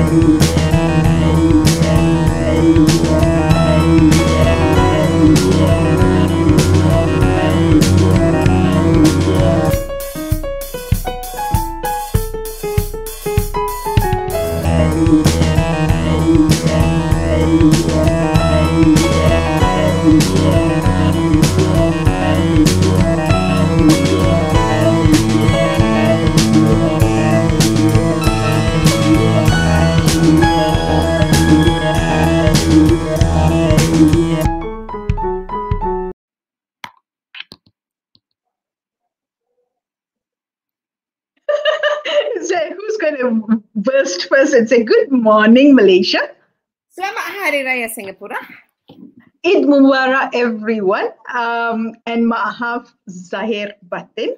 So who's going to burst first and say good morning, Malaysia? Selamat Hari Raya Singapore. Eid Mubarak, everyone. And Maaf Zahir Batin.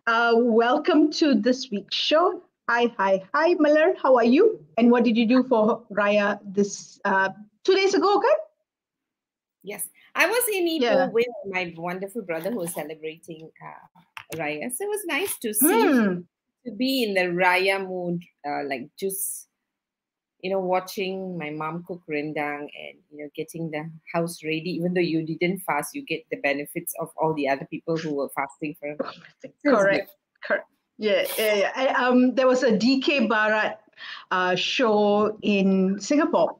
Welcome to this week's show. Hi, Malar. How are you? And what did you do for Raya this 2 days ago, okay? Yes, I was in Ipoh with my wonderful brother who was celebrating Raya. So it was nice to see, to be in the Raya mood, like just, watching my mom cook rendang and, getting the house ready. Even though you didn't fast, you get the benefits of all the other people who were fasting for a Correct. Yeah. There was a DK Barat show in Singapore.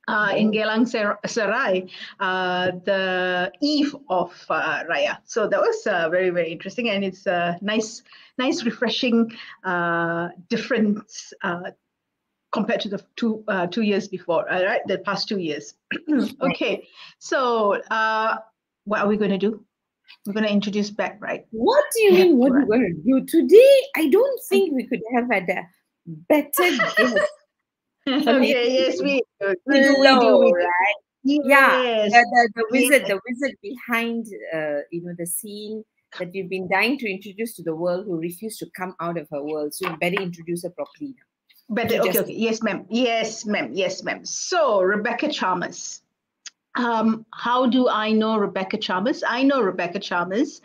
In Geylang Serai, the eve of Raya. So that was very, very interesting, and it's a nice, refreshing difference compared to the two years before, right? The past 2 years. Okay, so what are we going to do? We're going to introduce Beck, right? What do you mean? What are we going to do today? I don't think we could have had a better guest. Okay, yes, we do, right? Yes. Yeah, the wizard behind the scene that we've been dying to introduce to the world, who refused to come out of her world. So you better introduce her properly now. Better, okay. Yes, ma'am. So Rebecca Chalmers. How do I know Rebecca Chalmers? I know Rebecca Chalmers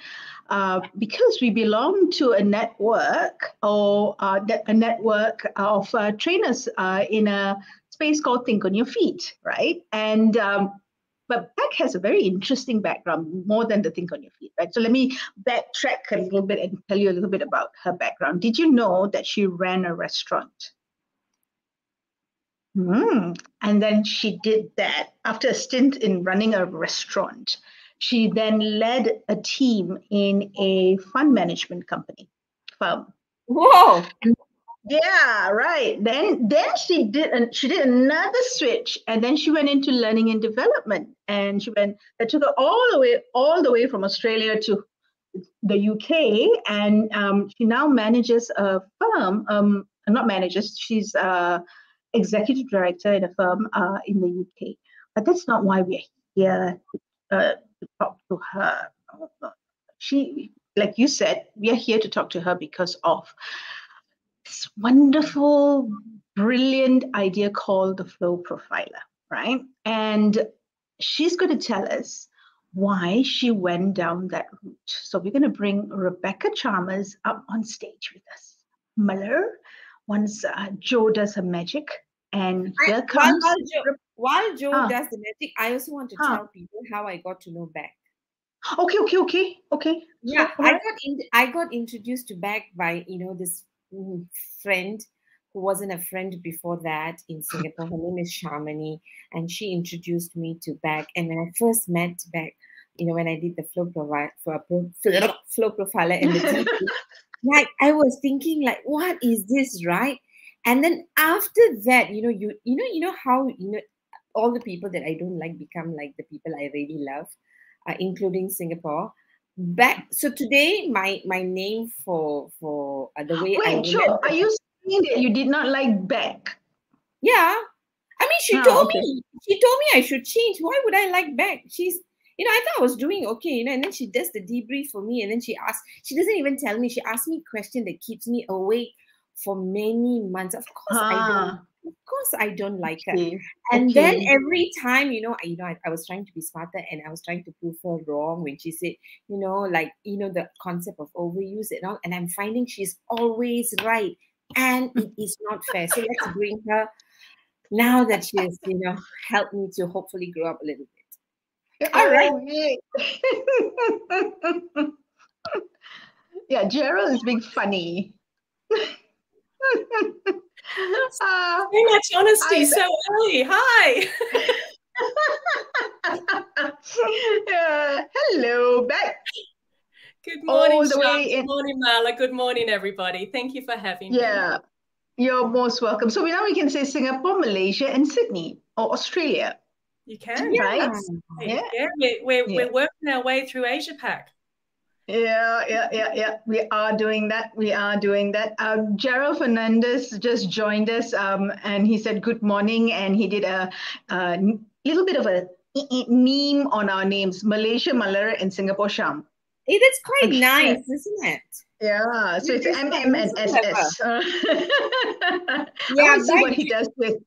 because we belong to a network of trainers in a space called Think on Your Feet, right? And but Beck has a very interesting background, more than the Think on Your Feet, right? So let me backtrack a little bit and tell you a little bit about her background. Did you know that she ran a restaurant? And then she did that after a stint in running a restaurant. She then led a team in a fund management firm. Whoa! Yeah, right. Then she did another switch, and then she went into learning and development, and that took her all the way from Australia to the UK, and she now manages a firm. Not manages, she's executive director in a firm in the UK. But that's not why we're here to talk to her. She, like you said, we are here to talk to her because of this wonderful, brilliant idea called the flow profiler, right? And she's going to tell us why she went down that route. So we're going to bring Rebecca Chalmers up on stage with us. Malar, once Joe does her magic, and here comes... While Joe does the magic, I also want to tell people how I got to know Beck. Okay. Yeah, I got introduced to Beck by this friend who wasn't a friend before that in Singapore. Her name is Sharmini, and she introduced me to Beck. And when I first met Beck, when I did the flow profiler and the TV, like I was thinking, like, what is this, right? And then after that, how all the people that I don't like become like the people I really love, including Singapore. Beck. So today, my name for the way Wait, Joe, are you saying that you did not like Beck? Yeah, I mean, she told me I should change. Why would I like Beck? She's, I thought I was doing okay, and then she does the debrief for me, and then she doesn't even tell me. She asked me a question that keeps me awake for many months. Of course I don't like her. And then every time, I was trying to be smarter, and I was trying to prove her wrong when she said, the concept of overuse and all, and I'm finding she's always right, and it is not fair. So let's bring her now that she has, helped me to hopefully grow up a little bit. All All right. Yeah, Gerald is being funny. So much honesty so early. Hi. Hello, Beck. Good morning, All the Shah. way Good morning, Malar. Good morning, everybody. Thank you for having me. Yeah, you're most welcome. So now we can say Singapore, Malaysia, and Sydney, or Australia. You can, right? Yeah. We're working our way through Asia Pac. Yeah. We are doing that. Gerald Fernandez just joined us, and he said good morning, and he did a little bit of a meme on our names: Malaysia, Malar, and Singapore, Sham. Hey, that's quite nice, isn't it? Yeah, so it's MM and SS. I Yeah, want to see what he does with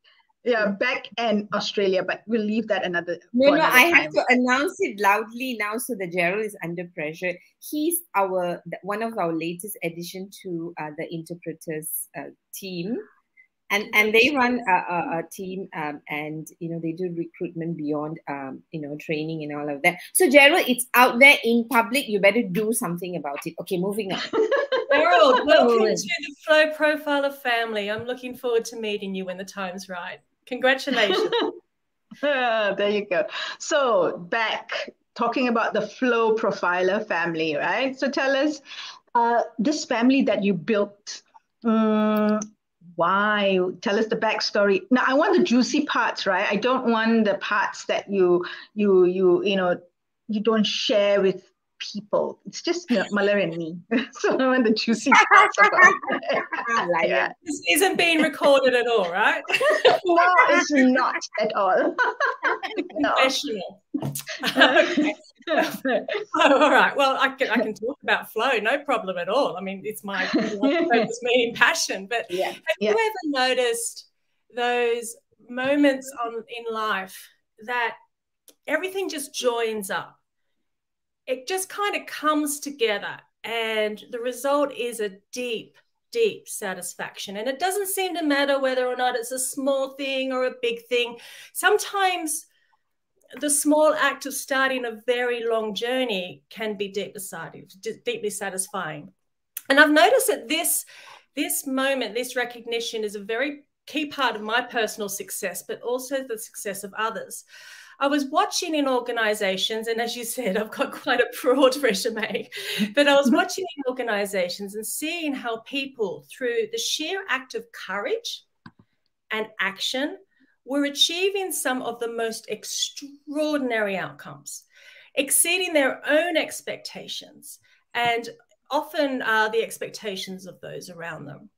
Beck and Australia, but we'll leave that another No, I time. have to announce it loudly now so that Gerald is under pressure. He's one of our latest addition to the interpreters team. And they run a team, and they do recruitment beyond training and all of that. So Gerald, it's out there in public. You better do something about it. Okay, moving on. Gerald, welcome to the Flow Profiler family. I'm looking forward to meeting you when the time's right. Congratulations. There you go. So Beck, talking about the Flow Profiler family, right? So tell us, this family that you built. Why? Tell us the backstory. Now, I want the juicy parts, right? I don't want the parts that you don't share with people. It's just Malar and me. So I want the juicy parts about it. This isn't being recorded at all, right? No, it's not at all. Professional. Okay. All right. Well, I can talk about flow, no problem at all. I mean, it's my focus, me, and passion. But have you ever noticed those moments in life that everything just joins up? It just kind of comes together, and the result is a deep, deep satisfaction. And it doesn't seem to matter whether or not it's a small thing or a big thing. Sometimes the small act of starting a very long journey can be deeply satisfying. And I've noticed that this moment, this recognition, is a very key part of my personal success, but also the success of others. I was watching in organizations, and as you said, I've got quite a broad resume, but I was watching in organizations and seeing how people, through the sheer act of courage and action, were achieving some of the most extraordinary outcomes, exceeding their own expectations, and often the expectations of those around them.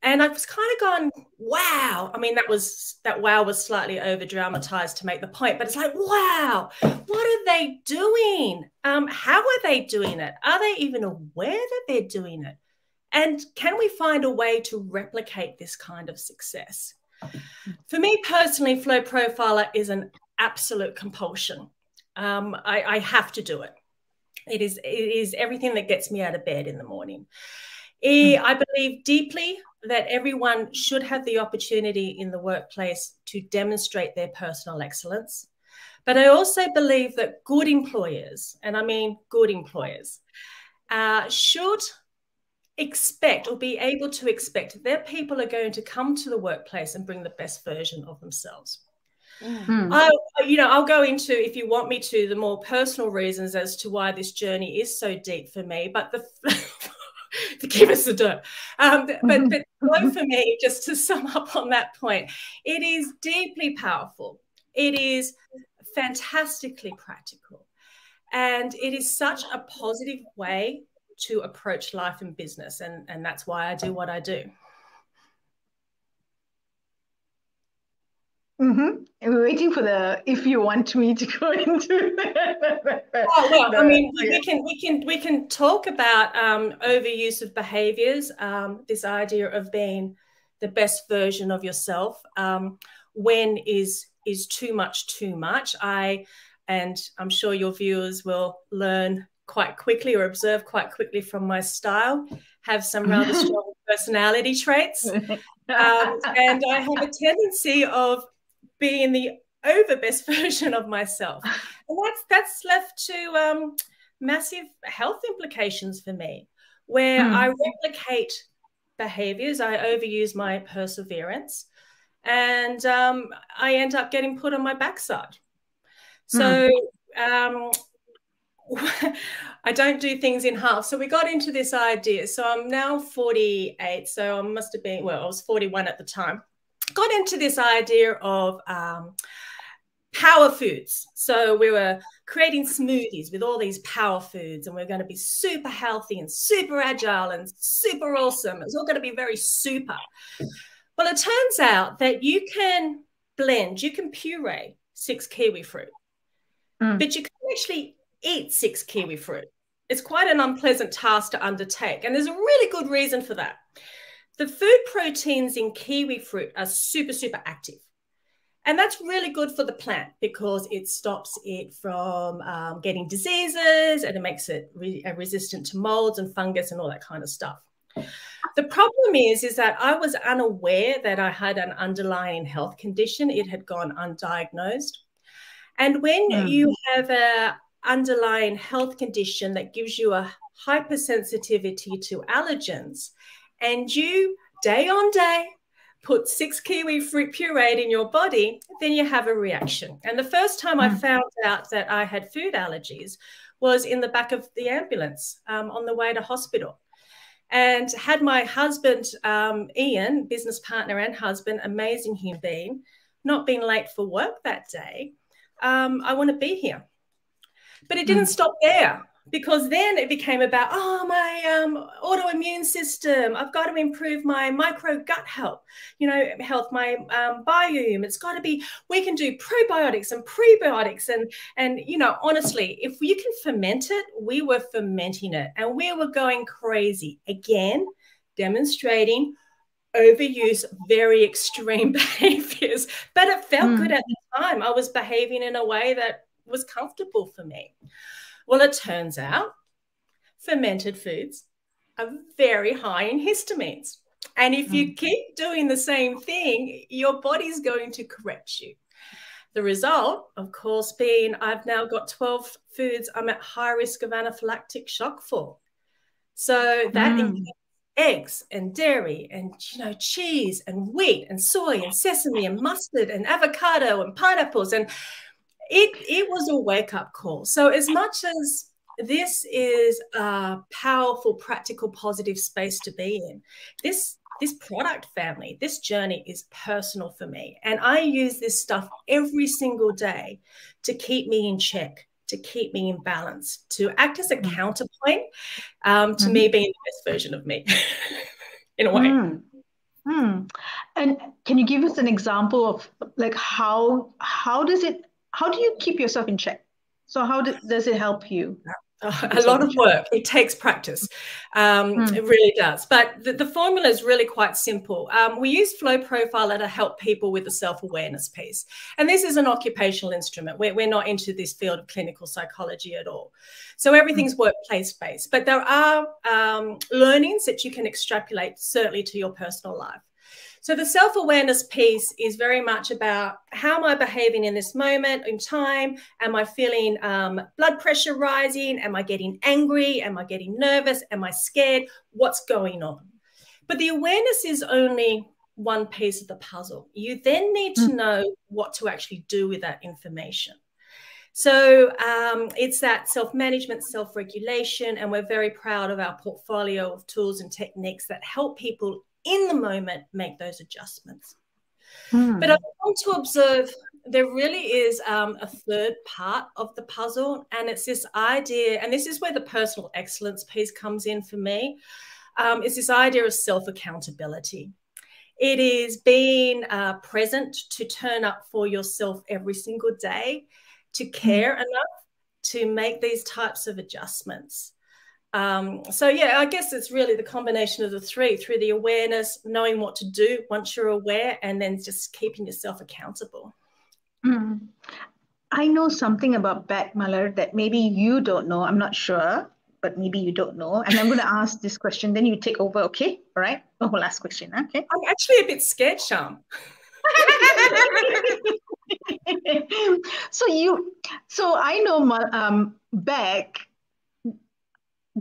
And I was kind of going, wow. I mean, that wow was slightly over dramatized to make the point, but it's like, wow, what are they doing? How are they doing it? Are they even aware that they're doing it? And can we find a way to replicate this kind of success? For me personally, Flow Profiler is an absolute compulsion. I have to do it. It is everything that gets me out of bed in the morning. I believe deeply that everyone should have the opportunity in the workplace to demonstrate their personal excellence. But I also believe that good employers, and I mean good employers, should expect or be able to expect their people are going to come to the workplace and bring the best version of themselves. I'll go into, if you want me to, the more personal reasons as to why this journey is so deep for me, but give us the dirt. But for me, just to sum up on that point, it is deeply powerful. It is fantastically practical. And it is such a positive way to approach life and business. And that's why I do what I do. We're waiting for if you want me to go into I mean, we can talk about overuse of behaviours, this idea of being the best version of yourself. When is too much? And I'm sure your viewers will learn quite quickly or observe quite quickly from my style, have some rather strong personality traits. And I have a tendency of being the over best version of myself. And that's left to massive health implications for me, where I replicate behaviours, I overuse my perseverance, and I end up getting put on my backside. So I don't do things in half. So we got into this idea. So I'm now 48. So I must have been, well, I was 41 at the time. Got into this idea of power foods. So we were creating smoothies with all these power foods, and we're going to be super healthy and super agile and super awesome. It's all going to be very super. Well, it turns out that you can blend, you can puree 6 kiwi fruit, but you can actually eat 6 kiwi fruit. It's quite an unpleasant task to undertake, and there's a really good reason for that. The food proteins in kiwi fruit are super, super active. And that's really good for the plant because it stops it from getting diseases, and it makes it resistant to molds and fungus and all that kind of stuff. The problem is that I was unaware that I had an underlying health condition. It had gone undiagnosed. And when you have an underlying health condition that gives you a hypersensitivity to allergens, and you day on day put 6 kiwi fruit pureed in your body, then you have a reaction. And the first time I found out that I had food allergies was in the back of the ambulance on the way to hospital. And had my husband, Ian, business partner and husband, amazing human being, not been late for work that day, I wouldn't be here. But it didn't stop there, because then it became about, oh, my autoimmune system. I've got to improve my micro gut health, my biome. It's got to be, we can do probiotics and prebiotics. And honestly, if you can ferment it, we were fermenting it and we were going crazy. Again, demonstrating overuse, very extreme behaviors, but it felt good at the time. I was behaving in a way that was comfortable for me. Well, it turns out fermented foods are very high in histamines. And if you keep doing the same thing, your body's going to correct you. The result, of course, being I've now got 12 foods I'm at high risk of anaphylactic shock for. So that includes eggs and dairy and, cheese and wheat and soy and sesame and mustard and avocado and pineapples. And it was a wake-up call. So as much as this is a powerful, practical, positive space to be in, this product family, this journey is personal for me. And I use this stuff every single day to keep me in check, to keep me in balance, to act as a counterpoint to me being the best version of me in a way. And can you give us an example of like how do you keep yourself in check? So how does it help you? A lot of work. It takes practice. It really does. But the formula is really quite simple. We use flowprofiler to help people with the self-awareness piece. And this is an occupational instrument. We're not into this field of clinical psychology at all. So everything's workplace-based. But there are learnings that you can extrapolate certainly to your personal life. So the self-awareness piece is very much about how am I behaving in this moment in time? Am I feeling blood pressure rising? Am I getting angry? Am I getting nervous? Am I scared? What's going on? But the awareness is only one piece of the puzzle. You then need to know what to actually do with that information. So it's that self-management, self-regulation, and we're very proud of our portfolio of tools and techniques that help people in the moment make those adjustments. But I want to observe there really is a third part of the puzzle, and it's this idea, and this is where the personal excellence piece comes in for me, is this idea of self-accountability. It is being present to turn up for yourself every single day, to care enough to make these types of adjustments. So yeah, I guess it's really the combination of the three, through the awareness, knowing what to do once you're aware, and then just keeping yourself accountable. I know something about Beck, Malar, that maybe you don't know. I'm not sure. but maybe you don't know. And I'm going to ask this question, then you take over, okay? All right? Oh, last question, okay? I'm actually a bit scared, Sham. So I know Beck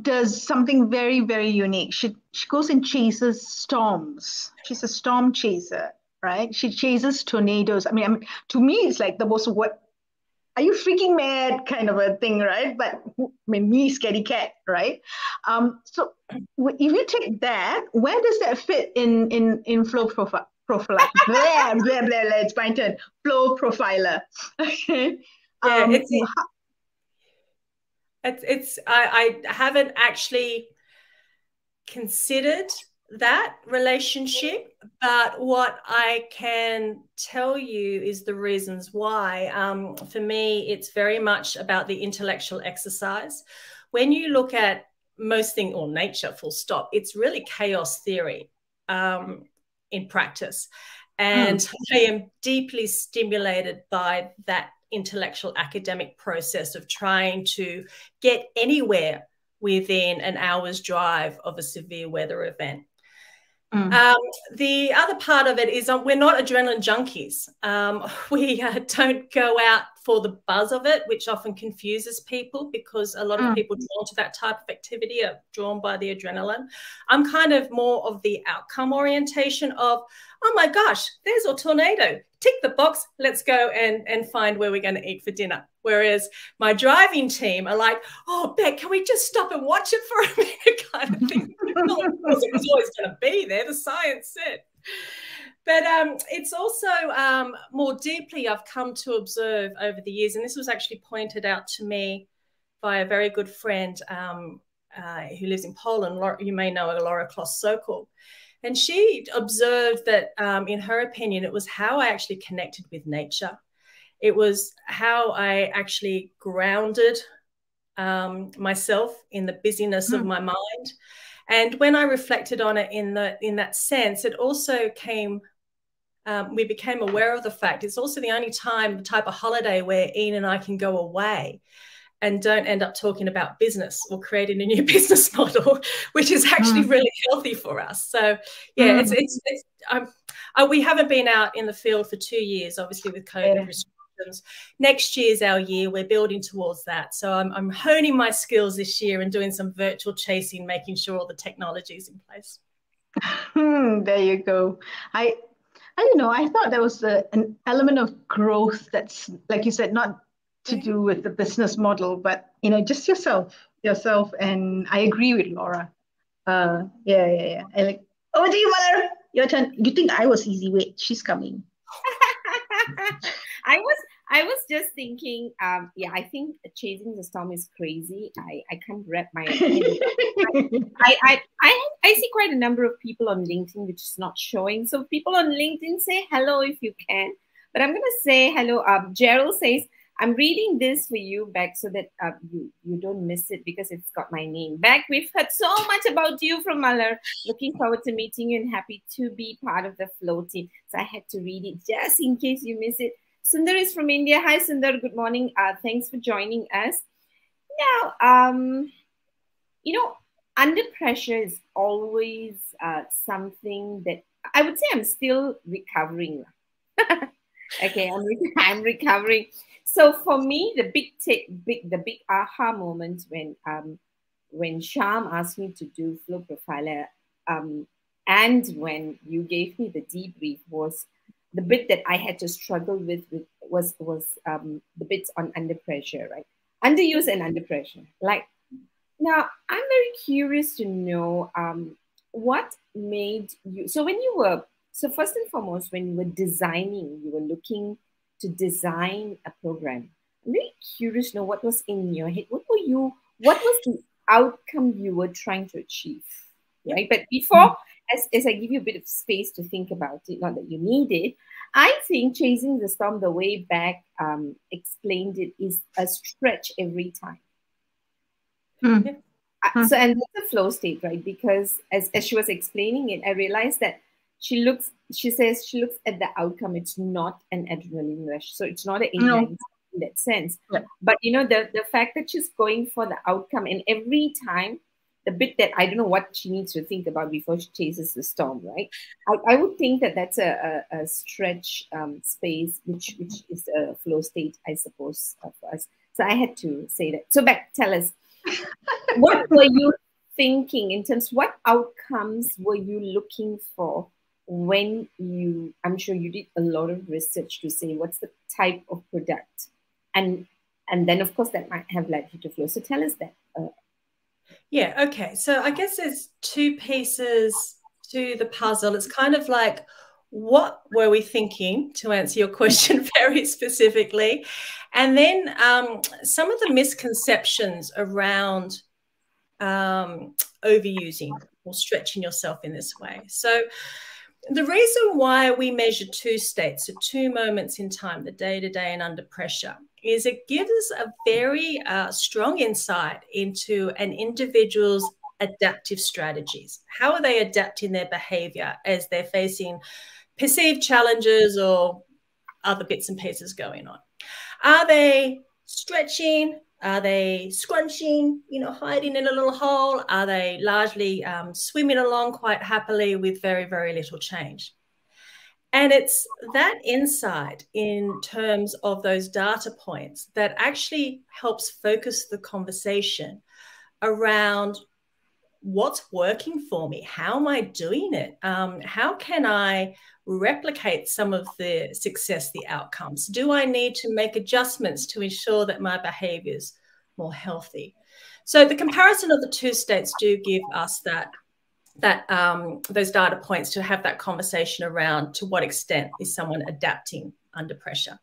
does something very, very unique. She goes and chases storms. She's a storm chaser, right? She chases tornadoes. I mean, to me, it's like the most are you freaking mad kind of a thing, right? But I mean, me, scaredy cat, right? So if you take that, where does that fit in flow profile? Blah, blah, blah, blah, it's my turn. Flow profiler. Okay. Yeah, I haven't actually considered that relationship, but what I can tell you is the reasons why. For me, it's very much about the intellectual exercise. When you look at most things, or nature, full stop, it's really chaos theory in practice. And I am deeply stimulated by that intellectual academic process of trying to get anywhere within an hour's drive of a severe weather event. The other part of it is we're not adrenaline junkies. We don't go out for the buzz of it, which often confuses people because a lot of people drawn to that type of activity are drawn by the adrenaline. I'm kind of more of the outcome orientation of, oh my gosh, there's a tornado. Tick the box. Let's go and find where we're going to eat for dinner. Whereas my driving team are like, oh, Beck, can we just stop and watch it for a minute kind of thing? Well, of course, it was always going to be there. The science said. But it's also more deeply I've come to observe over the years, and this was actually pointed out to me by a very good friend who lives in Poland. You may know her, Laura Kloss-Sokol. And she observed that, in her opinion, it was how I actually connected with nature. It was how I actually grounded myself in the busyness of my mind. And when I reflected on it in that sense, it also came, we became aware of the fact it's also the only time, the type of holiday where Ian and I can go away and don't end up talking about business or creating a new business model, which is actually really healthy for us. So yeah, we haven't been out in the field for 2 years, obviously with COVID restrictions. Next year's our year. We're building towards that. So I'm honing my skills this year and doing some virtual chasing, making sure all the technology is in place. There you go. I don't know. I thought there was an element of growth that's, like you said, not to do with the business model, but just yourself. And I agree with Laura. Yeah. I like. Over to you, Malar. Your turn. You think I was easy? Wait, she's coming. I was just thinking, I think chasing the storm is crazy. I can't wrap my head. I see quite a number of people on LinkedIn which is not showing. So people on LinkedIn, say hello if you can. But I'm gonna say hello. Gerald says, I'm reading this for you, Beck, so that you don't miss it because it's got my name. Beck, we've heard so much about you from Malar. Looking forward to meeting you and happy to be part of the Flow team. So I had to read it just in case you miss it. Sundar is from India. Hi, Sundar. Good morning. Thanks for joining us. Now, under pressure is always something that I would say I'm still recovering. Okay, I'm recovering. So for me, the big aha moment when Sham asked me to do Flow Profiler, and when you gave me the debrief, was the bit that I had to struggle with was the bits on under pressure, right? Underuse and under pressure. Like, now I'm very curious to know what made you. So first and foremost, when you were designing, you were looking to design a program. I'm very curious to know what was in your head. What was the outcome you were trying to achieve, right? But before, as I give you a bit of space to think about it, not that you need it, I think chasing the storm, the way Beck explained it, is a stretch every time. So, and that's a flow state, right? Because as she was explaining it, I realized that she says she looks at the outcome. It's not an adrenaline rush. So it's not an intense. in that sense. Yeah. But the fact that she's going for the outcome, and every time the bit that I don't know what she needs to think about before she chases the storm, right? I would think that that's a stretch space, which is a flow state, I suppose, for us. So I had to say that. So Beck, tell us, what were you thinking in terms, what outcomes were you looking for when I'm sure you did a lot of research to say what's the type of product, and then of course that might have led you to flow. So tell us that. Yeah, okay. So I guess there's two pieces to the puzzle. It's kind of like, what were we thinking, to answer your question very specifically? And then some of the misconceptions around overusing or stretching yourself in this way. So the reason why we measure two states, so two moments in time, the day-to-day and under pressure, is it gives us a very strong insight into an individual's adaptive strategies. How are they adapting their behavior as they're facing perceived challenges or other bits and pieces going on? Are they stretching? Are they scrunching, hiding in a little hole? Are they largely swimming along quite happily with very, very little change? And it's that insight in terms of those data points that actually helps focus the conversation around what's working for me. How am I doing it? How can I replicate some of the success, the outcomes? Do I need to make adjustments to ensure that my behavior is more healthy? So the comparison of the two states do give us those data points to have that conversation around to what extent is someone adapting under pressure.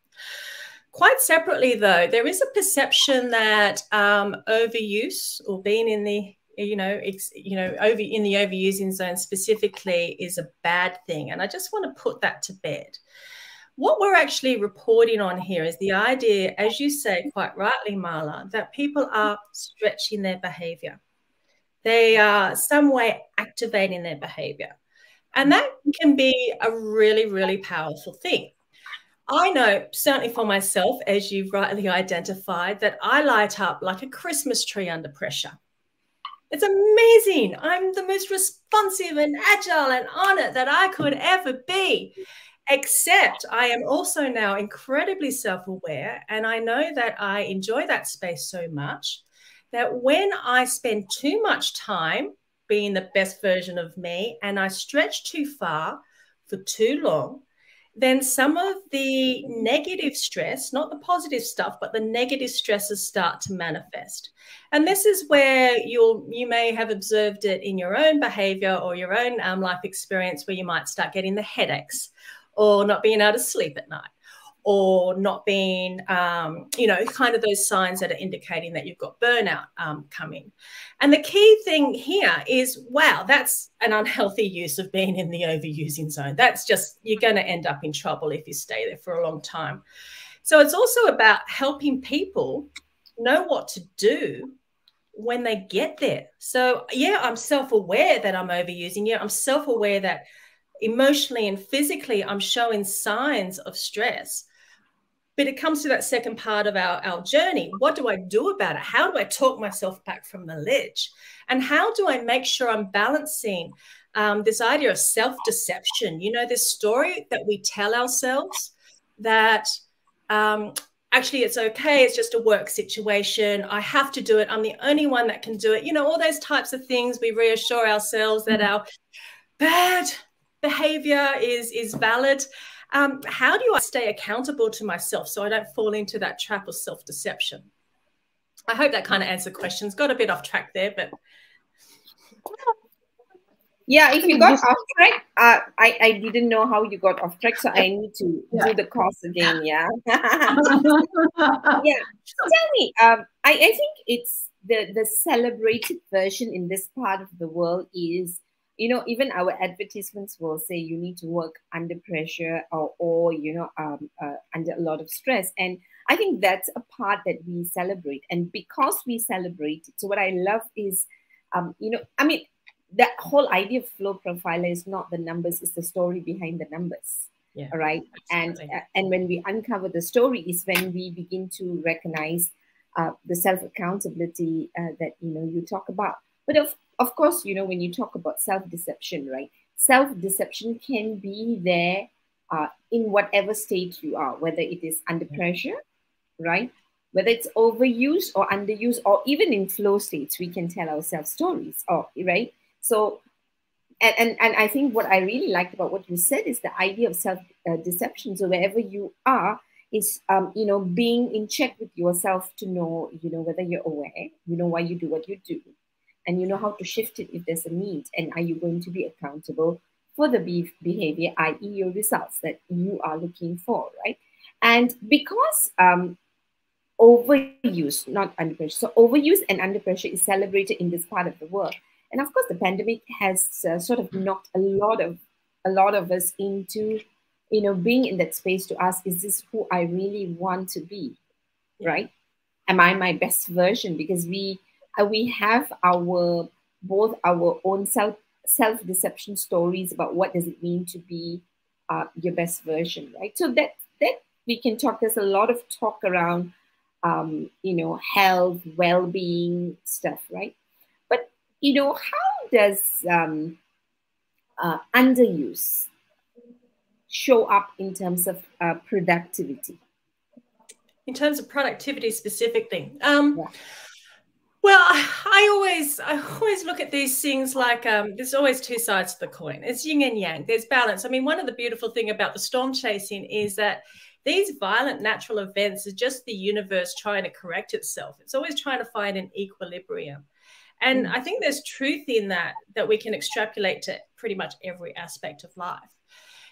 Quite separately, though, there is a perception that overuse or being in the in the overusing zone specifically is a bad thing. And I just want to put that to bed. What we're actually reporting on here is the idea, as you say quite rightly, Malar, that people are stretching their behavior. They are some way activating their behavior. And that can be a really, really powerful thing. I know, certainly for myself, as you've rightly identified, that I light up like a Christmas tree under pressure. It's amazing. I'm the most responsive and agile and on it that I could ever be. Except I am also now incredibly self-aware, and I know that I enjoy that space so much that when I spend too much time being the best version of me and I stretch too far for too long, then some of the negative stress, not the positive stuff, but the negative stresses start to manifest. And this is where you may have observed it in your own behavior or your own life experience, where you might start getting the headaches or not being able to sleep at night, or not being, kind of those signs that are indicating that you've got burnout coming. And the key thing here is, wow, that's an unhealthy use of being in the overusing zone. That's just, you're going to end up in trouble if you stay there for a long time. So it's also about helping people know what to do when they get there. So yeah, I'm self-aware that I'm overusing. Yeah, I'm self-aware that emotionally and physically I'm showing signs of stress. But it comes to that second part of our journey. What do I do about it? How do I talk myself back from the ledge? And how do I make sure I'm balancing this idea of self-deception? This story that we tell ourselves that actually it's okay, it's just a work situation, I have to do it, I'm the only one that can do it. All those types of things. We reassure ourselves that our bad behavior is valid. How do I stay accountable to myself so I don't fall into that trap of self-deception? I hope that kind of answered questions. Got a bit off track there, but yeah, if you got off track, I didn't know how you got off track, so I need to do the course again. Yeah. Yeah. Tell me, I think it's the celebrated version in this part of the world is, even our advertisements will say you need to work under pressure or under a lot of stress. And I think that's a part that we celebrate. And because we celebrate it, so what I love is, that whole idea of flow profiler is not the numbers, it's the story behind the numbers. Yeah. All right. Absolutely. And when we uncover the story is when we begin to recognize the self-accountability that, you talk about. But of course, when you talk about self-deception, right? Self-deception can be there in whatever state you are, whether it is under pressure, right? Whether it's overused or underused, or even in flow states, we can tell ourselves stories, right? So, and I think what I really liked about what you said is the idea of self-deception. So wherever you are, is being in check with yourself to know, whether you're aware, why you do what you do, and how to shift it if there's a need, and are you going to be accountable for the behavior, i.e. your results that you are looking for, right? And because overuse, not under pressure. So overuse and under pressure is celebrated in this part of the world. And of course, the pandemic has sort of knocked a lot of us into, being in that space to ask, is this who I really want to be, right? Am I my best version? Because we have both our own self-deception stories about what does it mean to be your best version, right? So that we can talk. There's a lot of talk around health, well-being stuff, right? But how does underuse show up in terms of productivity? In terms of productivity specifically, well, I always look at these things like there's always two sides to the coin. It's yin and yang. There's balance. I mean, one of the beautiful thing about the storm chasing is that these violent natural events are just the universe trying to correct itself. It's always trying to find an equilibrium. And I think there's truth in that we can extrapolate to pretty much every aspect of life.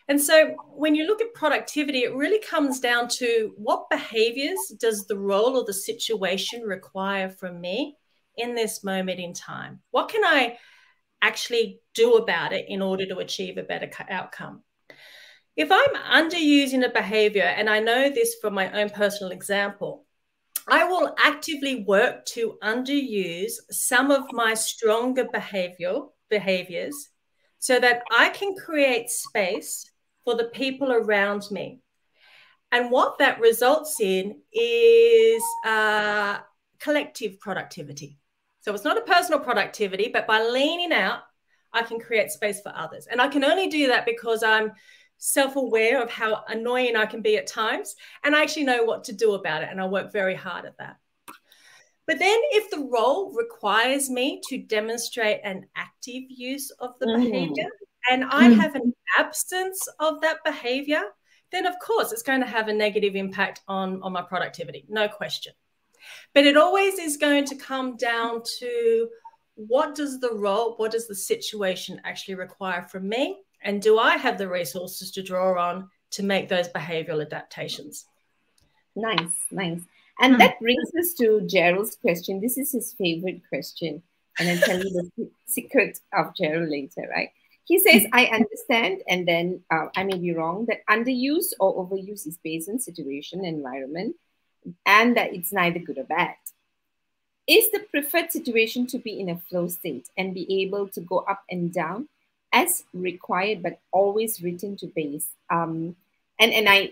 And so when you look at productivity, it really comes down to what behaviors does the role or the situation require from me in this moment in time? What can I actually do about it in order to achieve a better outcome? If I'm underusing a behavior, and I know this from my own personal example, I will actively work to underuse some of my stronger behaviors so that I can create space for the people around me. And what that results in is collective productivity. So it's not a personal productivity, but by leaning out, I can create space for others. And I can only do that because I'm self-aware of how annoying I can be at times, and I actually know what to do about it, and I work very hard at that. But then if the role requires me to demonstrate an active use of the behavior, and I have an absence of that behavior, then of course it's going to have a negative impact on my productivity, no question. But it always is going to come down to what does the situation actually require from me? And do I have the resources to draw on to make those behavioral adaptations? Nice, nice. And that brings us to Gerald's question. This is his favorite question. And I'll tell you the secret of Gerald later, right? He says, I understand, and then I may be wrong, that underuse or overuse is based on situation, environment, and that it's neither good or bad. Is the preferred situation to be in a flow state and be able to go up and down as required, but always written to base? And I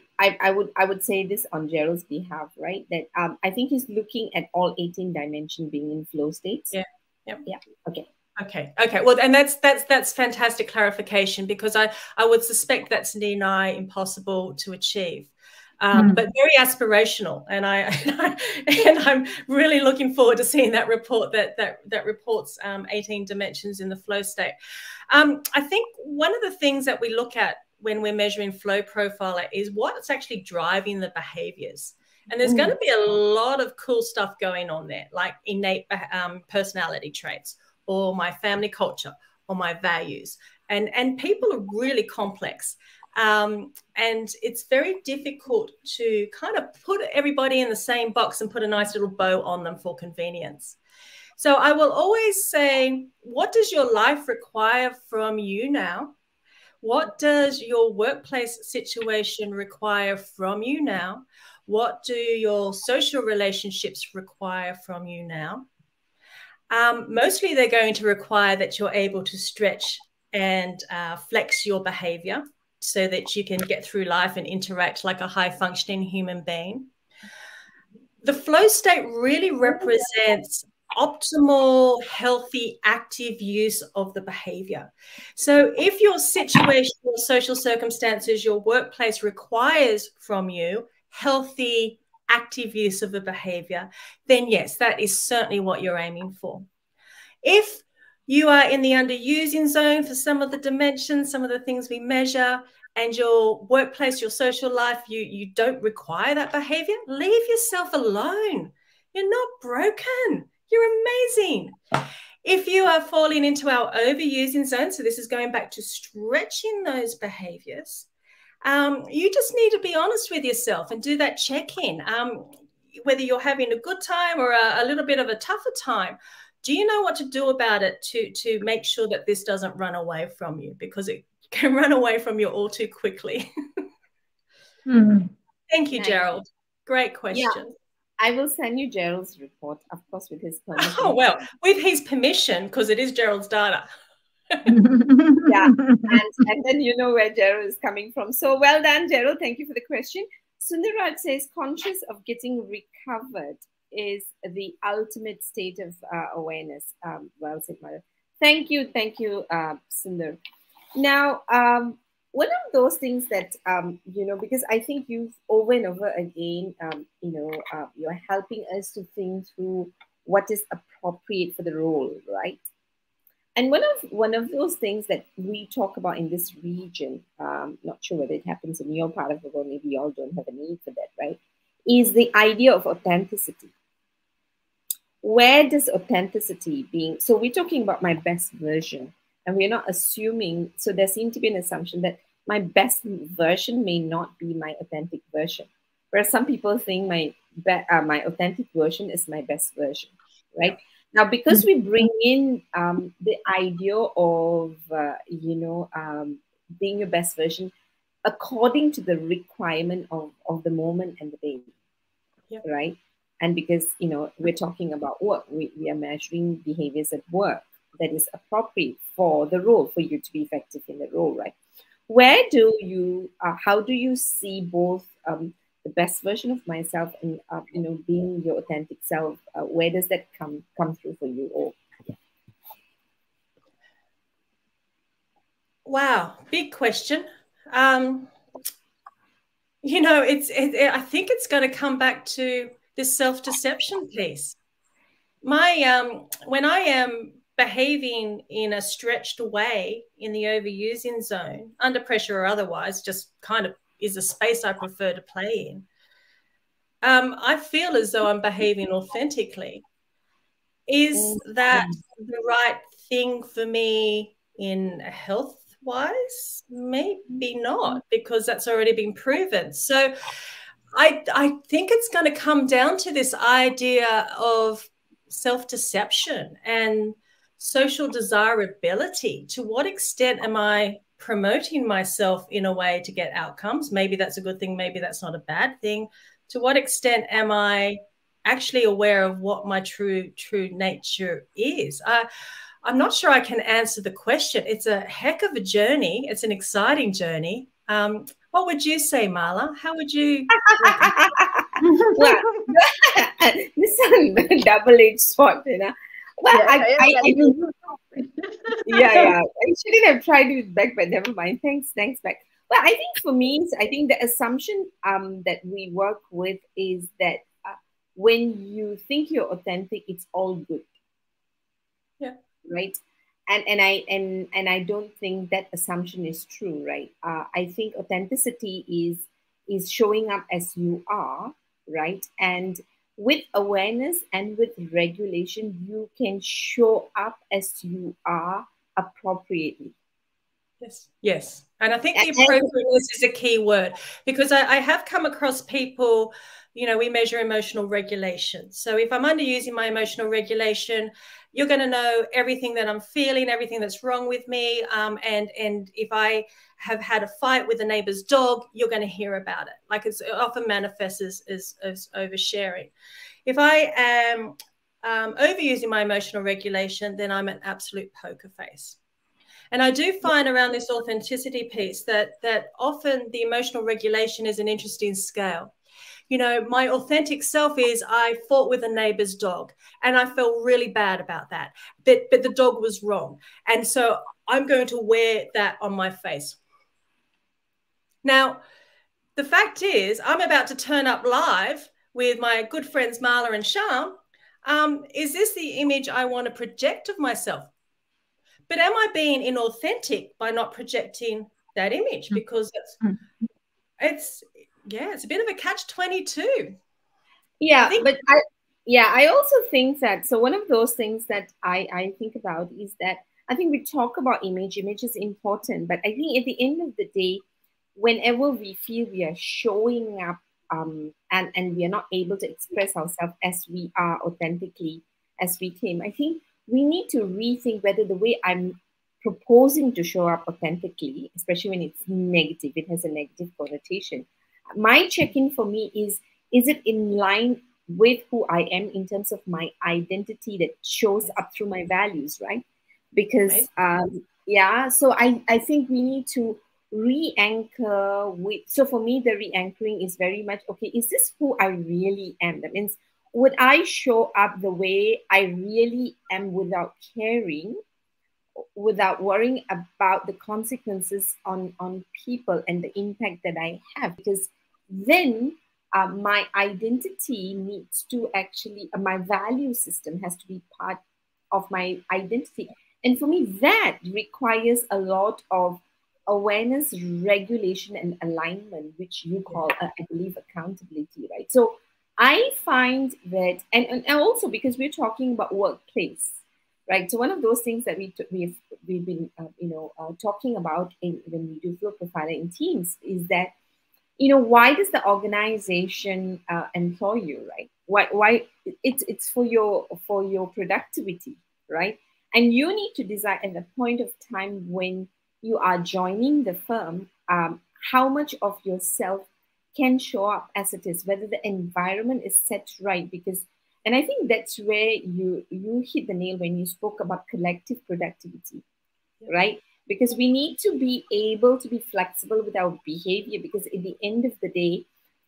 would say this on Gerald's behalf, right? That I think he's looking at all 18 dimensions being in flow states. Yeah. Yep. Yeah. Okay. Okay. Well, and that's fantastic clarification, because I would suspect that's nigh impossible to achieve. But very aspirational, and I'm really looking forward to seeing that report that reports 18 dimensions in the flow state. I think one of the things that we look at when we're measuring flow profiler is what's actually driving the behaviors, and there's going to be a lot of cool stuff going on there, like innate personality traits, or my family culture, or my values, and people are really complex. And it's very difficult to kind of put everybody in the same box and put a nice little bow on them for convenience. So I will always say, what does your life require from you now? What does your workplace situation require from you now? What do your social relationships require from you now? Mostly they're going to require that you're able to stretch and flex your behavior so that you can get through life and interact like a high-functioning human being. The flow state really represents optimal, healthy, active use of the behavior. So if your situation, your social circumstances, your workplace requires from you healthy, active use of a behavior, then yes, that is certainly what you're aiming for. If you are in the underusing zone for some of the dimensions, some of the things we measure, and your workplace, your social life, you don't require that behavior, leave yourself alone. You're not broken. You're amazing. If you are falling into our overusing zone, so this is going back to stretching those behaviors, you just need to be honest with yourself and do that check-in. Whether you're having a good time or a little bit of a tougher time, do you know what to do about it to make sure that this doesn't run away from you? Because it can run away from you all too quickly. Thank you, Gerald. Great question. Yeah. I will send you Gerald's report, of course, with his permission. Oh, well, with his permission, because it is Gerald's data. Yeah, and then you know where Gerald is coming from. So well done, Gerald. Thank you for the question. Sundaraj says, conscious of getting recovered is the ultimate state of awareness. Well said, Mother. Thank you, Sundar. Now, one of those things that, you know, because I think you've over and over again, you know, you're helping us to think through what is appropriate for the role, right? And one of those things that we talk about in this region, not sure whether it happens in your part of the world, maybe you all don't have a need for that, right? Is the idea of authenticity. Where does authenticity being, so we're talking about my best version, and we're not assuming, so there seems to be an assumption that my best version may not be my authentic version. Whereas some people think my authentic version is my best version, right? Now, because we bring in the idea of, you know, being your best version according to the requirement of the moment and the day, right? And because, you know, we're talking about work, we are measuring behaviors at work that is appropriate for the role, for you to be effective in the role, right? Where do you, how do you see both the best version of myself and, you know, being your authentic self? Where does that come through for you all? Wow, big question. You know, I think it's going to come back to this self-deception piece. When I am behaving in a stretched way in the overusing zone, under pressure or otherwise, just kind of is a space I prefer to play in. I feel as though I'm behaving authentically. Is that the right thing for me in health-wise? Maybe not, because that's already been proven. So I think it's going to come down to this idea of self-deception and social desirability. To what extent am I promoting myself in a way to get outcomes? Maybe that's a good thing, maybe that's not a bad thing. To what extent am I actually aware of what my true nature is? I'm not sure I can answer the question. It's a heck of a journey. It's an exciting journey. What would you say, Marla? How would you? Well, this is a double-edged sword, you know. Well, yeah. I shouldn't have tried it with Beck, but never mind. Thanks, Beck. Well, I think for me, I think the assumption that we work with is that when you think you're authentic, it's all good. Yeah. Right. And I don't think that assumption is true, right? I think authenticity is showing up as you are, right? And with awareness and with regulation, you can show up as you are appropriately. Yes. And I think the appropriateness is a key word, because I have come across people, you know, we measure emotional regulation. So if I'm underusing my emotional regulation, you're going to know everything that I'm feeling, everything that's wrong with me. And if I have had a fight with a neighbor's dog, you're going to hear about it. Like, it often manifests as oversharing. If I am overusing my emotional regulation, then I'm an absolute poker face. And I do find around this authenticity piece that often the emotional regulation is an interesting scale. You know, my authentic self is I fought with a neighbor's dog and I felt really bad about that, but the dog was wrong. And so I'm going to wear that on my face. Now, the fact is, I'm about to turn up live with my good friends Marla and Sham. Is this the image I want to project of myself? But am I being inauthentic by not projecting that image? Because it's a bit of a catch-22. Yeah, I also think that, so one of those things that I think about is that I think we talk about image is important, but I think at the end of the day, whenever we feel we are showing up and we are not able to express ourselves as we are authentically, as we claim, I think we need to rethink whether the way I'm proposing to show up authentically, especially when it's negative, it has a negative connotation. My check-in for me is it in line with who I am in terms of my identity that shows up through my values, right? Because, so I think we need to re-anchor with, so for me, the re-anchoring is very much, okay, is this who I really am? That means, would I show up the way I really am without caring, without worrying about the consequences on people and the impact that I have? Because then my identity needs to actually, my value system has to be part of my identity. And for me, that requires a lot of awareness, regulation, and alignment, which you call, I believe, accountability, right? So I find that, and also because we're talking about workplace, right? So one of those things that we've been talking about when we do flow profiler in teams is that, why does the organization employ you, right? Why it's for your productivity, right? And you need to decide at the point of time when you are joining the firm, how much of yourself can show up as it is, whether the environment is set right. Because, and I think that's where you hit the nail when you spoke about collective productivity, right? Because we need to be able to be flexible with our behavior, because at the end of the day,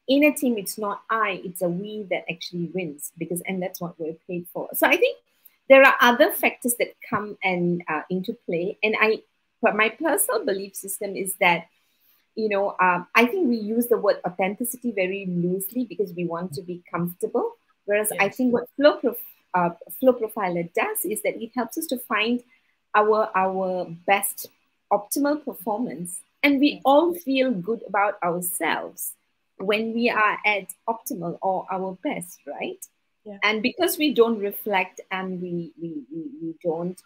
in a team, it's not I, it's a we that actually wins, and that's what we're paid for. So I think there are other factors that come into play. But my personal belief system is that, I think we use the word authenticity very loosely because we want to be comfortable. Whereas I think what flow profiler does is that it helps us to find our best optimal performance, and we all feel good about ourselves when we are at optimal or our best, right? Yeah. And because we don't reflect and we don't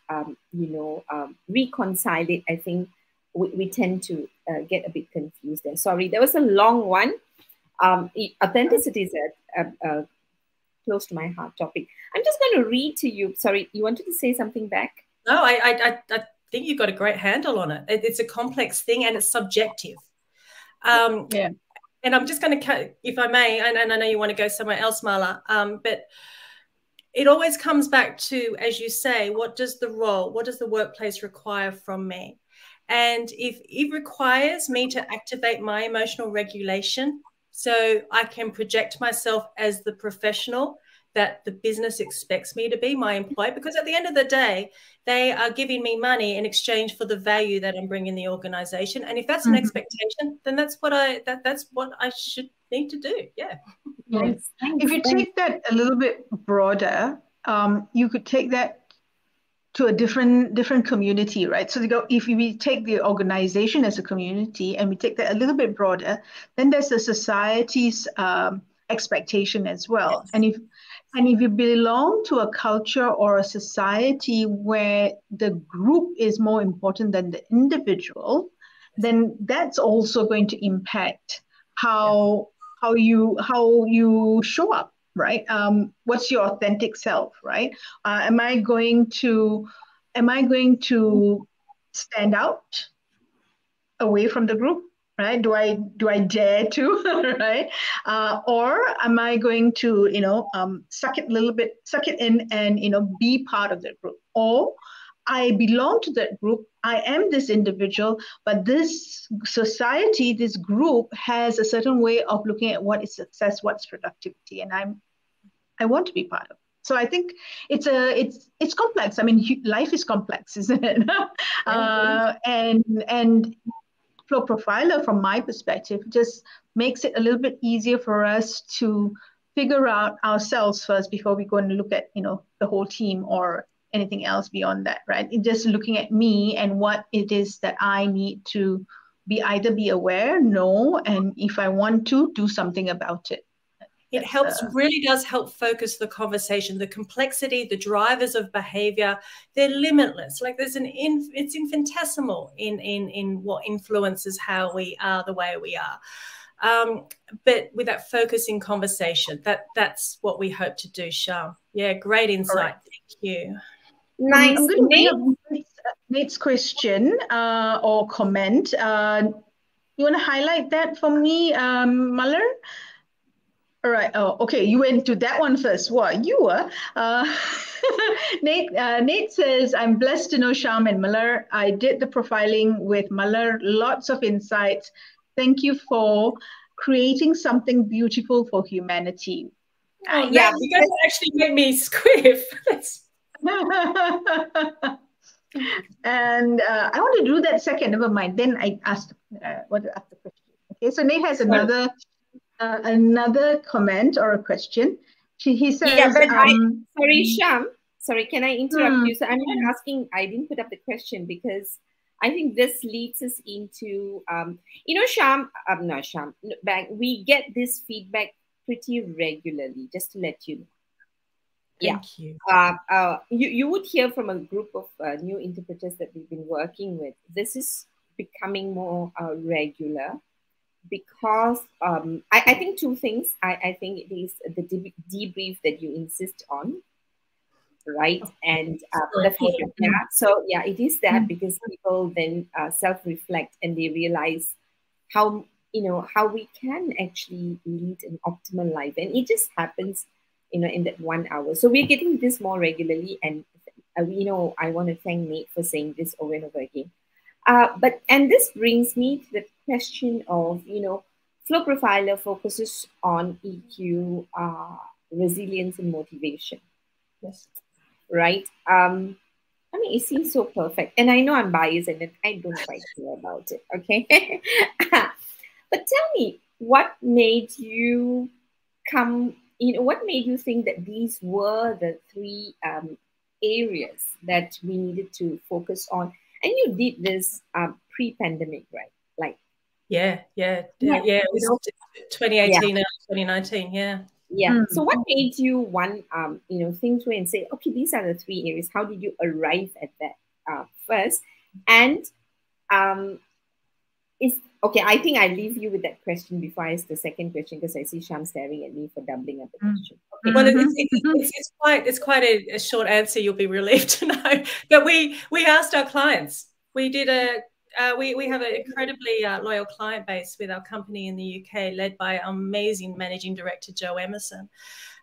reconcile it, I think we tend to get a bit confused there. Sorry, there was a long one. Authenticity is a close to my heart topic. I'm just going to read to you. Sorry, you wanted to say something back? No, I think you've got a great handle on it. It's a complex thing and it's subjective. And I'm just going to, if I may, and I know you want to go somewhere else, Marla, but it always comes back to, as you say, what does the workplace require from me? And if it requires me to activate my emotional regulation so I can project myself as the professional that the business expects me to be, my employee, because at the end of the day, they are giving me money in exchange for the value that I'm bringing the organization. And if that's an expectation, then that's what I should need to do. Yeah. Yes. If you take that a little bit broader, you could take that to a different community, right? So if we take the organization as a community and we take that a little bit broader, then there's the society's expectation as well. Yes. And if you belong to a culture or a society where the group is more important than the individual, then that's also going to impact how you show up, right? What's your authentic self, right? Am I going to stand out away from the group? Right? Do I dare to, right? Or am I going to, suck it in and, be part of the group? Or I belong to that group. I am this individual, but this society, this group has a certain way of looking at what is success, what's productivity, and I want to be part of it. So I think it's complex. I mean, life is complex, isn't it? And Flow Profiler, from my perspective, just makes it a little bit easier for us to figure out ourselves first before we go and look at, the whole team or anything else beyond that, right? It's just looking at me and what it is that I need to either be aware, know, and if I want to, do something about it. It really does help focus the conversation. The complexity, the drivers of behavior, they're limitless. Like it's infinitesimal in what influences how we are the way we are. But with that focusing conversation, that's what we hope to do, Sham. Yeah, great insight. Right. Thank you. Nice. I'm going to bring up Nate's question or comment. You want to highlight that for me, Malar? All right. Oh, okay. You went to that one first. What you were? Nate says, I'm blessed to know Sham and Malar. I did the profiling with Malar. Lots of insights. Thank you for creating something beautiful for humanity. Oh, yeah, you guys actually made me squiff. And I want to do that second. Never mind. Then I asked what the question. Okay. So Nate has another comment or a question. He says, yeah, but sorry, Sham. Sorry, can I interrupt you? So I'm not asking, I didn't put up the question because I think this leads us into, Sham, not Sham, Beck, we get this feedback pretty regularly, just to let you know. Thank you. You would hear from a group of new interpreters that we've been working with. This is becoming more regular. Because I think two things. I think it is the debrief that you insist on, right? And the feedback. Yeah. So yeah, it is that because people then self-reflect and they realize how we can actually lead an optimal life, and it just happens, in that 1 hour. So we're getting this more regularly, and I want to thank Nate for saying this over and over again. And this brings me to the question of, Flow Profiler focuses on EQ, resilience, and motivation. Yes. Right? It seems so perfect. And I know I'm biased and I don't quite care about it. Okay. But tell me, what made you what made you think that these were the three areas that we needed to focus on? And you did this pre-pandemic, right? Yeah. It was 2018 and 2019. Yeah. Yeah. So what made you think through and say, okay, these are the three areas? How did you arrive at that first? And I think I leave you with that question before I ask the second question, because I see Sham staring at me for doubling up the question. Okay. Well, it's quite a short answer. You'll be relieved to know. But we asked our clients. We did we have an incredibly loyal client base with our company in the UK, led by amazing managing director Joe Emerson.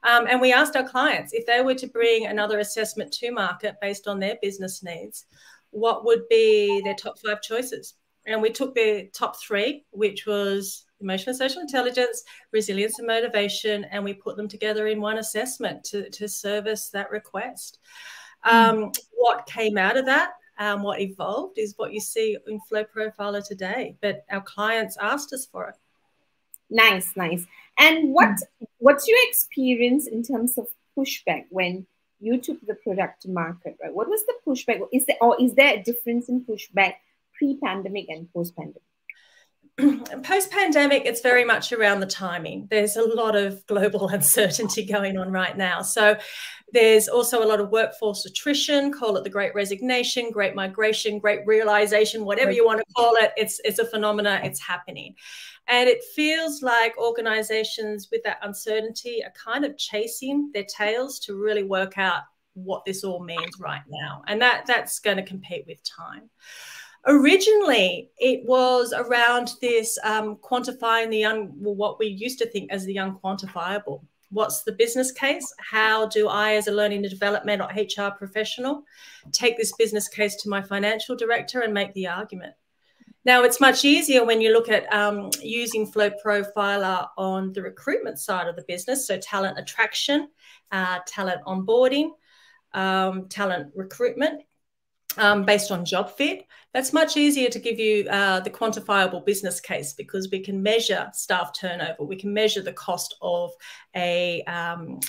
And we asked our clients if they were to bring another assessment to market based on their business needs, what would be their top 5 choices? And we took the top 3, which was emotional and social intelligence, resilience and motivation, and we put them together in one assessment to service that request. What came out of that, what evolved, is what you see in Flow Profiler today. But our clients asked us for it. Nice. And what's your experience in terms of pushback when you took the product to market, right? What was the pushback? Is there a difference in pushback pre-pandemic and post-pandemic? Post-pandemic, it's very much around the timing. There's a lot of global uncertainty going on right now. So there's also a lot of workforce attrition, call it the great resignation, great migration, great realization, whatever you want to call it. It's a phenomena, it's happening. And it feels like organizations with that uncertainty are kind of chasing their tails to really work out what this all means right now. And that's going to compete with time. Originally, it was around this quantifying what we used to think as the unquantifiable. What's the business case? How do I, as a learning and development or HR professional, take this business case to my financial director and make the argument? Now, it's much easier when you look at using Flow Profiler on the recruitment side of the business, so talent attraction, talent onboarding, talent recruitment, based on job fit. That's much easier to give you the quantifiable business case, because we can measure staff turnover. We can measure the cost of a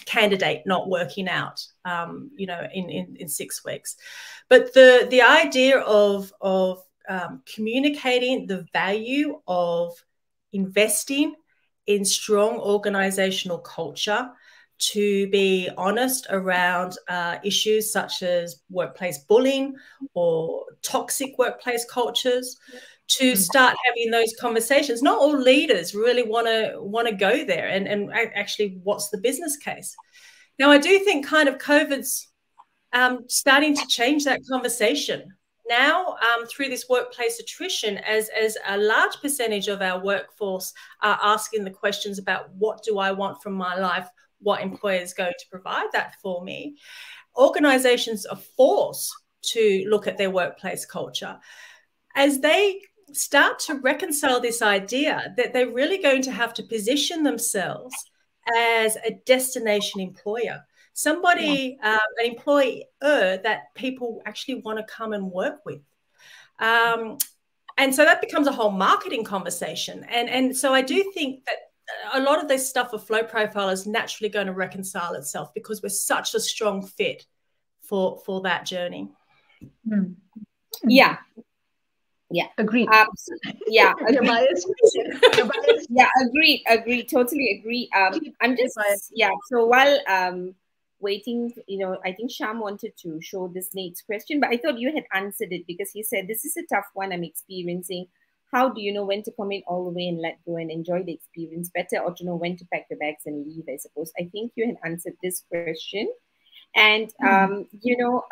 candidate not working out, you know, in 6 weeks. But the idea of communicating the value of investing in strong organizational culture, to be honest around issues such as workplace bullying or toxic workplace cultures, to start having those conversations. Not all leaders really want to go there, and actually, what's the business case? Now, I do think kind of COVID's starting to change that conversation. Now, through this workplace attrition, as a large percentage of our workforce are asking the questions about what do I want from my life, what employer is going to provide that for me, organizations are forced to look at their workplace culture. As they start to reconcile this idea that they're really going to have to position themselves as a destination employer, somebody, an employer that people actually want to come and work with. And so that becomes a whole marketing conversation. And so I do think that a lot of this stuff of Flow Profiler is naturally going to reconcile itself, because we're such a strong fit for that journey. Yeah. Agreed. Yeah. You're biased. Yeah, agreed. Totally agree. I'm just, so while waiting, you know, I think Sham wanted to show this next question, but I thought you had answered it, because he said, this is a tough one I'm experiencing. How do you know when to commit all the way and let go and enjoy the experience better, or to know when to pack the bags and leave, I suppose? I think you had answered this question. And, you know,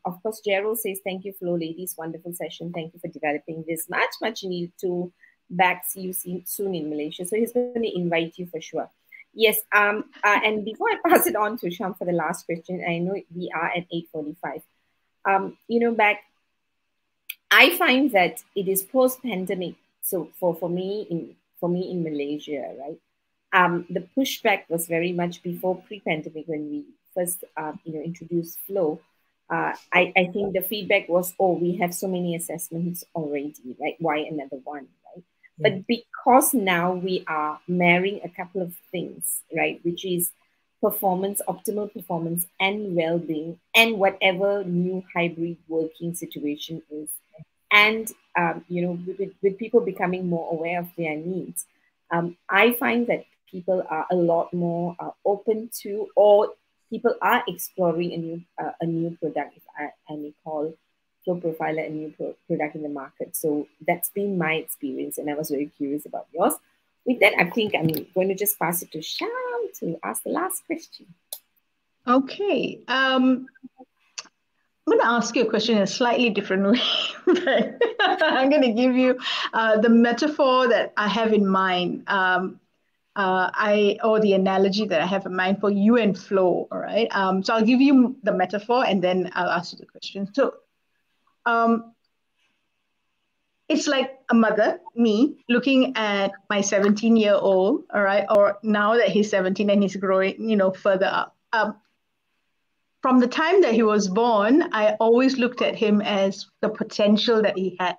of course, Gerald says, thank you, Flo ladies. Wonderful session. Thank you for developing this much needed to back. See you soon in Malaysia. So he's going to invite you for sure. Yes. And before I pass it on to Sham for the last question, I know we are at 8:45. You know, Beck, I find that it is post-pandemic. So for me in Malaysia, right? The pushback was very much before pre-pandemic, when we first introduced Flow. I think the feedback was, oh, we have so many assessments already, right? Why another one, right? Yeah. But because now we are marrying a couple of things, right? Which is performance, optimal performance, and well-being, and whatever new hybrid working situation is. And, with people becoming more aware of their needs, I find that people are a lot more open to, or people are exploring a new product, if I may call Flow Profiler a new product in the market. So that's been my experience, and I was very curious about yours. With that, I think I'm going to just pass it to Sham to ask the last question. Okay. I'm going to ask you a question in a slightly different way. But I'm going to give you the metaphor that I have in mind, or the analogy that I have in mind for you and Flow. All right. So I'll give you the metaphor, and then I'll ask you the question. So, it's like a mother, me, looking at my 17-year-old. All right, or now that he's 17 and he's growing, further up. From the time that he was born, I always looked at him as the potential that he had,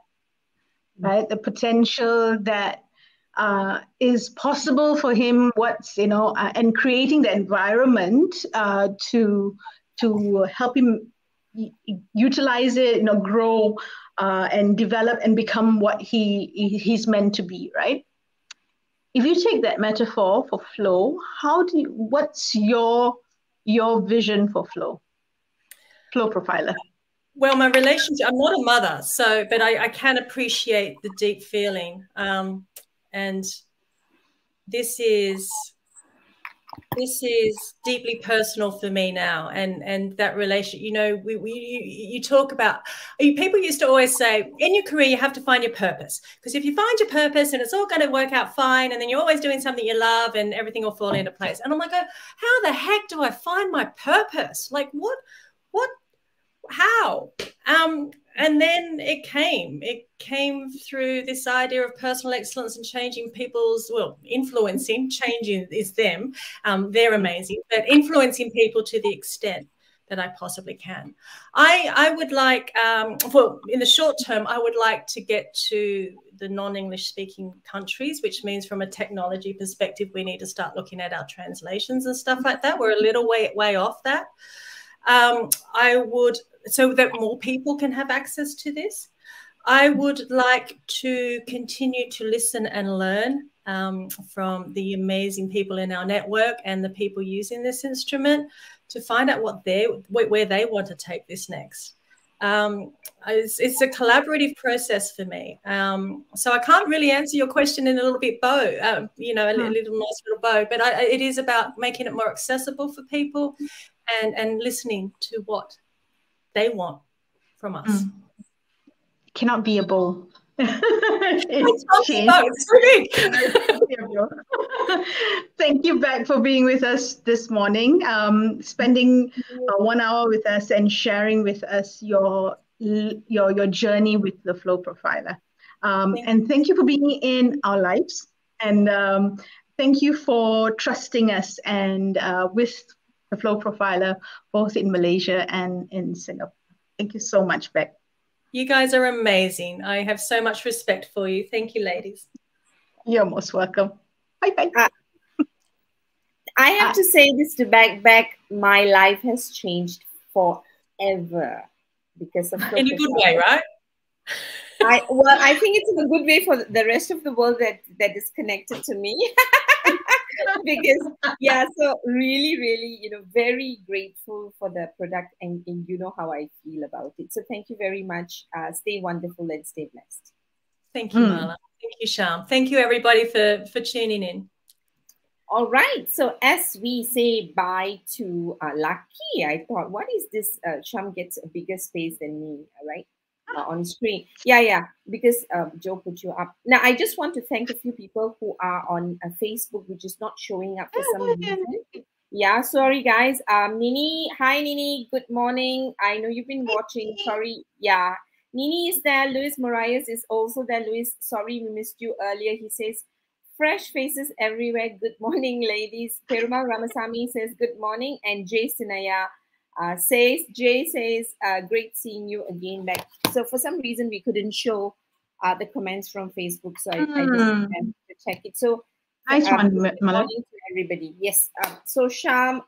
right? The potential that is possible for him, and creating the environment to help him utilize it, grow and develop and become what he's meant to be, right? If you take that metaphor for Flow, what's your vision for Flow Profiler? Well, my relationship, I'm not a mother, but I can appreciate the deep feeling. And this is this is deeply personal for me now, and that relationship. You know, you talk about, people used to always say, in your career you have to find your purpose, because if you find your purpose and it's all going to work out fine, and then you're always doing something you love and everything will fall into place. And I'm like, how the heck do I find my purpose? Like what, how? And then it came through this idea of personal excellence and changing people's, well, influencing, changing is them. They're amazing, but influencing people to the extent that I possibly can. I would like, well, in the short term, I would like to get to the non-English speaking countries, which means from a technology perspective, we need to start looking at our translations and stuff like that. We're a little way off that. I would, so that more people can have access to this. I would like to continue to listen and learn from the amazing people in our network and the people using this instrument to find out where they want to take this next. It's a collaborative process for me. So I can't really answer your question in a little bit bow, you know, a little nice little bow, but it is about making it more accessible for people and listening to what they want from us. Cannot be a bowl. It's so big. Thank you, Beck, for being with us this morning, spending 1 hour with us and sharing with us your journey with the Flow Profiler. And thank you for being in our lives. And thank you for trusting us and with the Flow Profiler, both in Malaysia and in Singapore. Thank you so much, Beck. You guys are amazing. I have so much respect for you. Thank you, ladies. You're most welcome. Bye-bye. I have to say this to Beck, my life has changed forever because of in a good way, right? I think it's in a good way for the rest of the world that is connected to me. Because so really, you know, very grateful for the product, and you know how I feel about it. So thank you very much. Stay wonderful and stay blessed. Thank you, Marla. Thank you, Sharm. Thank you, everybody, for tuning in. All right. So as we say bye to Lucky, I thought, what is this? Sharm gets a bigger space than me, right? On screen. Because Joe put you up. Now, I just want to thank a few people who are on Facebook, which is not showing up for some reason. Yeah, sorry, guys. Nini, hi, Nini. Good morning. I know you've been watching. Sorry. Yeah. Nini is there. Luis Moraes is also there. Luis, sorry we missed you earlier. He says, fresh faces everywhere. Good morning, ladies. Perumal Ramasamy says, good morning. And Jay Sinaya says, great seeing you again, Beck. So for some reason, we couldn't show the comments from Facebook. So I just have to check it. So nice one, good morning to everybody. Yes. So Sharm,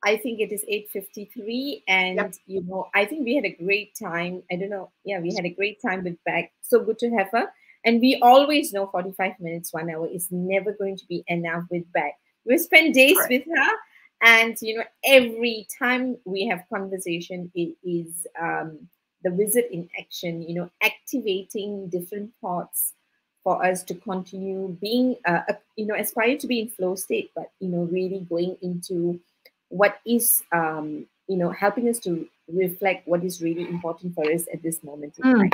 I think it is 8:53, and you know, I think we had a great time. I don't know. Yeah, we had a great time with Beck. So good to have her. And we always know 45 minutes, 1 hour is never going to be enough with Beck. We spend days with her. And, you know, every time we have conversation, it is the wizard in action, you know, activating different thoughts for us to continue being, you know, aspire to be in flow state, but, you know, really going into what is, you know, helping us to reflect what is really important for us at this moment in time.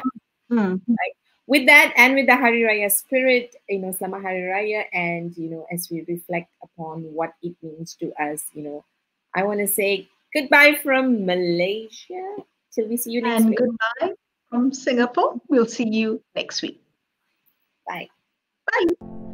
Right? With that, and with the Hari Raya spirit, you know, Selamat Hari Raya, and, you know, as we reflect upon what it means to us, you know, I want to say goodbye from Malaysia till we see you next week. And goodbye from Singapore. We'll see you next week. Bye. Bye.